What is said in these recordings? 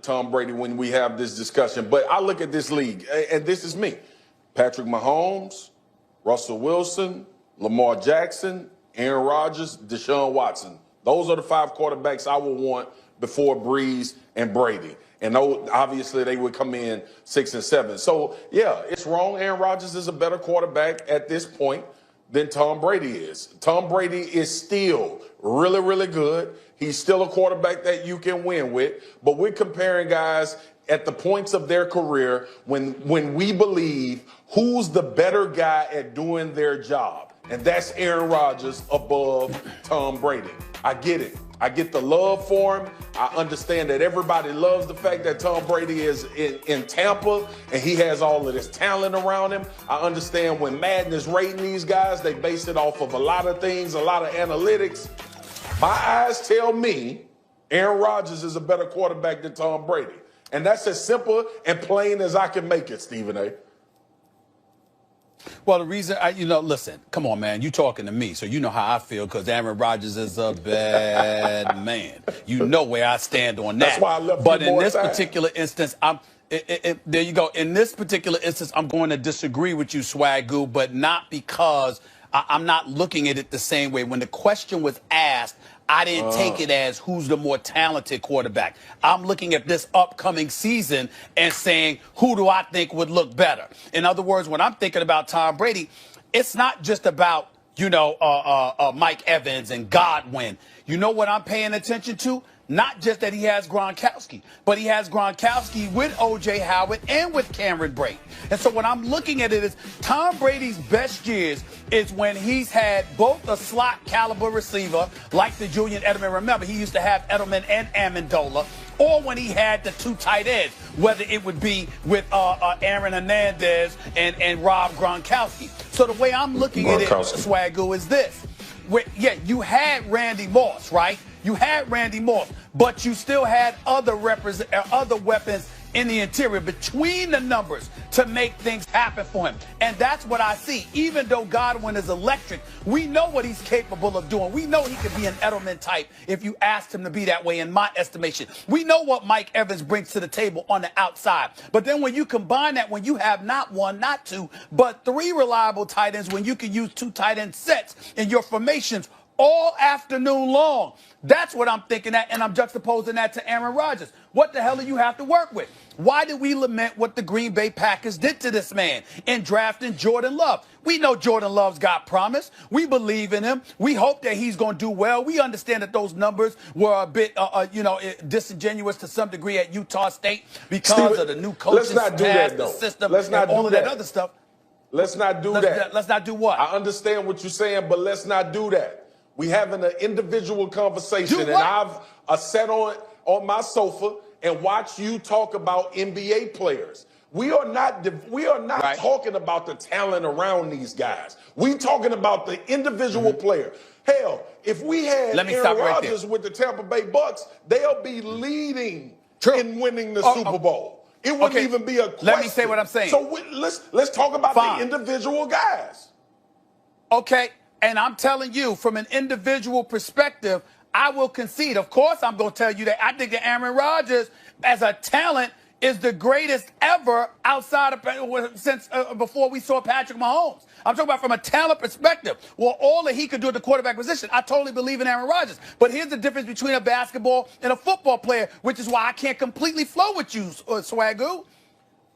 Tom Brady, when we have this discussion. But I look at this league, and this is me. Patrick Mahomes, Russell Wilson, Lamar Jackson, Aaron Rodgers, Deshaun Watson. Those are the 5 quarterbacks I would want before Breeze and Brady. And obviously they would come in 6 and 7. So, yeah, it's wrong. Aaron Rodgers is a better quarterback at this point than Tom Brady is. Tom Brady is still really, really good. He's still a quarterback that you can win with. But we're comparing guys at the points of their career when we believe who's the better guy at doing their job. And that's Aaron Rodgers above Tom Brady. I get it. I get the love for him. I understand that everybody loves the fact that Tom Brady is in Tampa and he has all of this talent around him. I understand when Madden is rating these guys, they base it off of a lot of things, a lot of analytics. My eyes tell me Aaron Rodgers is a better quarterback than Tom Brady. And that's as simple and plain as I can make it, Stephen A. Well, the reason, listen, come on, man. You talking to me, so you know how I feel because Aaron Rodgers is a bad man. You know where I stand on that. That's why I left But you in more this time. particular instance, there you go. In this particular instance, I'm going to disagree with you, Swagoo, but not because I'm not looking at it the same way. When the question was asked, I didn't take it as who's the more talented quarterback. I'm looking at this upcoming season and saying, who do I think would look better? In other words, when I'm thinking about Tom Brady, it's not just about, Mike Evans and Godwin. You know what I'm paying attention to? Not just that he has Gronkowski, but he has Gronkowski with O.J. Howard and with Cameron Brate. And so when I'm looking at it is Tom Brady's best years is when he's had both a slot caliber receiver like the Julian Edelman. Remember, he used to have Edelman and Amendola. Or when he had the 2 tight ends, whether it would be with Aaron Hernandez and Rob Gronkowski. So the way I'm looking at it, Swagoo, is this. You had Randy Moss, right? You had Randy Moss, but you still had other weapons in the interior between the numbers to make things happen for him. And that's what I see. Even though Godwin is electric, we know what he's capable of doing. We know he could be an Edelman type if you asked him to be that way, in my estimation. We know what Mike Evans brings to the table on the outside. But then when you combine that, when you have not 1, not 2, but 3 reliable tight ends, when you can use 2 tight end sets in your formations all afternoon long. That's what I'm thinking at, and I'm juxtaposing that to Aaron Rodgers. What the hell do you have to work with? Why do we lament what the Green Bay Packers did to this man in drafting Jordan Love? We know Jordan Love's got promise. We believe in him. We hope that he's going to do well. We understand that those numbers were a bit, disingenuous to some degree at Utah State because of the new coaching staff, the system, and all of that other stuff. Let's not do that. Let's not do what? I understand what you're saying, but let's not do that. We having an individual conversation, and I've sat on my sofa and watched you talk about NBA players. We are not talking about the talent around these guys. We talking about the individual player. Hell, if we had Aaron Rodgers with the Tampa Bay Bucks, they'll be leading in winning the Super Bowl. It wouldn't even be a question. Let me say what I'm saying. So let's talk about the individual guys. Okay. And I'm telling you, from an individual perspective, I will concede. Of course, I'm going to tell you that I think that Aaron Rodgers, as a talent, is the greatest ever outside of since before we saw Patrick Mahomes. I'm talking about from a talent perspective. Well, all that he could do at the quarterback position, I totally believe in Aaron Rodgers. But here's the difference between a basketball and a football player, which is why I can't completely flow with you, Swagoo.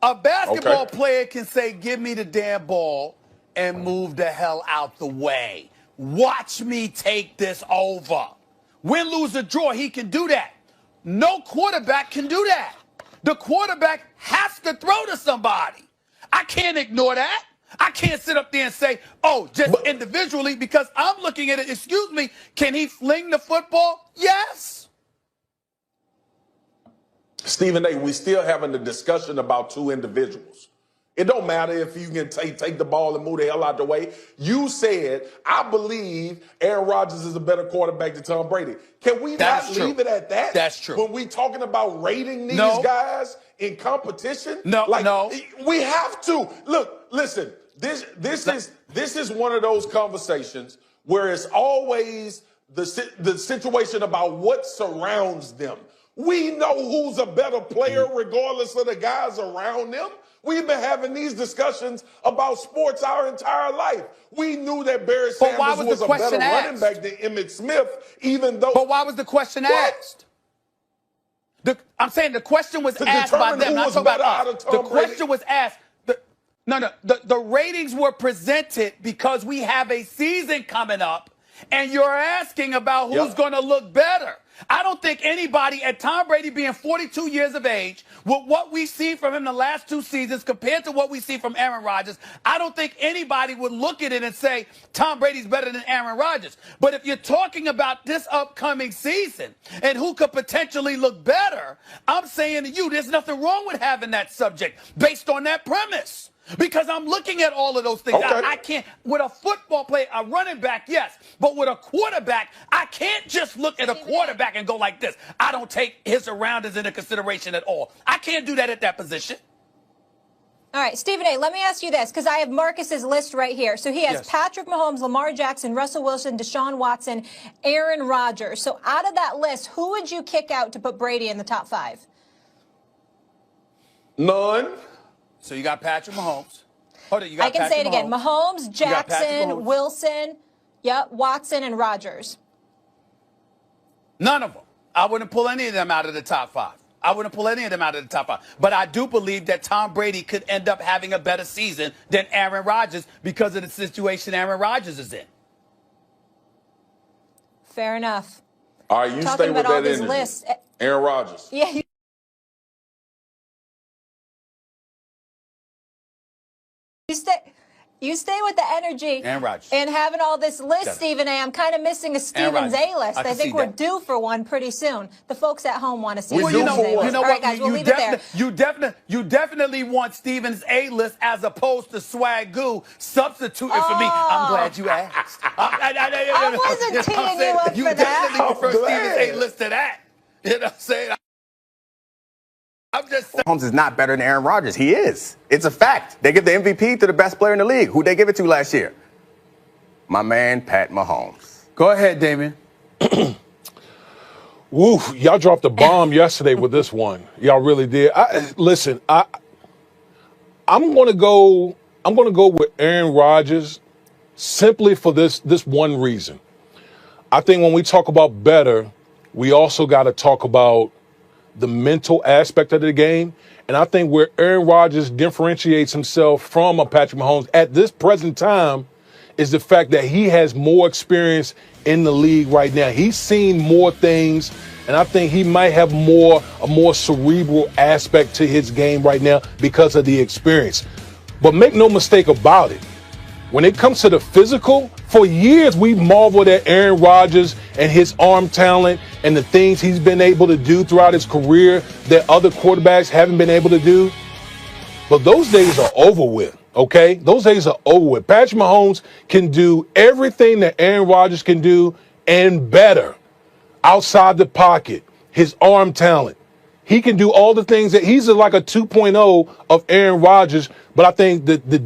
A basketball player can say, give me the damn ball and move the hell out the way. Watch me take this over. Win, lose, or draw, he can do that. No quarterback can do that. The quarterback has to throw to somebody. I can't ignore that. I can't sit up there and say, just individually, because I'm looking at it, excuse me, can he fling the football? Yes. Stephen A., we still having the discussion about 2 individuals. It don't matter if you can take the ball and move the hell out the way. You said, I believe Aaron Rodgers is a better quarterback than Tom Brady. Can we not leave it at that? That's true. When we talking about rating these guys in competition? No. We have to. Look, listen, this is one of those conversations where it's always the situation about what surrounds them. We know who's a better player regardless of the guys around them. We've been having these discussions about sports our entire life. We knew that Barry But why Sanders was was the a better question running back asked? than Emmitt Smith, even though. But why was the question asked? I'm saying the question was To asked by determine them. who Not was talking better about out us. of The Tom Brady. question was asked. The ratings were presented because we have a season coming up, and you're asking about who's going to look better. I don't think anybody, at Tom Brady being 42 years of age, with what we've seen from him the last 2 seasons compared to what we see from Aaron Rodgers, I don't think anybody would look at it and say Tom Brady's better than Aaron Rodgers. But if you're talking about this upcoming season and who could potentially look better, I'm saying to you, there's nothing wrong with having that subject based on that premise. Because I'm looking at all of those things. Okay. I can't, with a football player, a running back, yes. But with a quarterback, I can't just look at a quarterback and go like this. I don't take his surroundings into consideration at all. I can't do that at that position. All right, Stephen A., let me ask you this, because I have Marcus's list right here. So he has Patrick Mahomes, Lamar Jackson, Russell Wilson, Deshaun Watson, Aaron Rodgers. So out of that list, who would you kick out to put Brady in the top 5? None. So you got Patrick Mahomes. Hold on, you got I can Patrick say it again. Mahomes, Jackson, Mahomes. Wilson, Watson, and Rodgers. None of them. I wouldn't pull any of them out of the top 5. I wouldn't pull any of them out of the top 5. But I do believe that Tom Brady could end up having a better season than Aaron Rodgers because of the situation Aaron Rodgers is in. Fair enough. All right, you Talking stay with about all that these energy. lists. Aaron Rodgers. Yeah. You stay with the energy Aaron Rodgers. and having all this list, Got it. Stephen A. I'm kind of missing a Stephen's Rodgers. A-list. I can I think see we're that. due for one pretty soon. The folks at home want to see Well, Stephen's A-list. You know All right, what? guys, we'll leave it there. You definitely want Stephen's A-list as opposed to Swagoo substituting for me. I'm glad you asked. I wasn't teeing you up You for that. definitely prefer I'm glad. Stephen's A-list to that. You know what I'm saying? I'm just saying. Mahomes is not better than Aaron Rodgers. He is. It's a fact. They give the MVP to the best player in the league. Who'd they give it to last year? My man, Pat Mahomes. Go ahead, Damien. Woo, y'all dropped a bomb yesterday with this one. Y'all really did. Listen, I'm going to go with Aaron Rodgers simply for this one reason. I think when we talk about better, we also got to talk about the mental aspect of the game. And I think where Aaron Rodgers differentiates himself from a Patrick Mahomes at this present time is the fact that he has more experience in the league right now. He's seen more things, and I think he might have a more cerebral aspect to his game right now because of the experience. But make no mistake about it. When it comes to the physical, for years we marveled at Aaron Rodgers and his arm talent and the things he's been able to do throughout his career that other quarterbacks haven't been able to do. But those days are over with, okay? Those days are over with. Patrick Mahomes can do everything that Aaron Rodgers can do and better outside the pocket, his arm talent. He can do all the things that he's like a 2.0 of Aaron Rodgers, but I think that the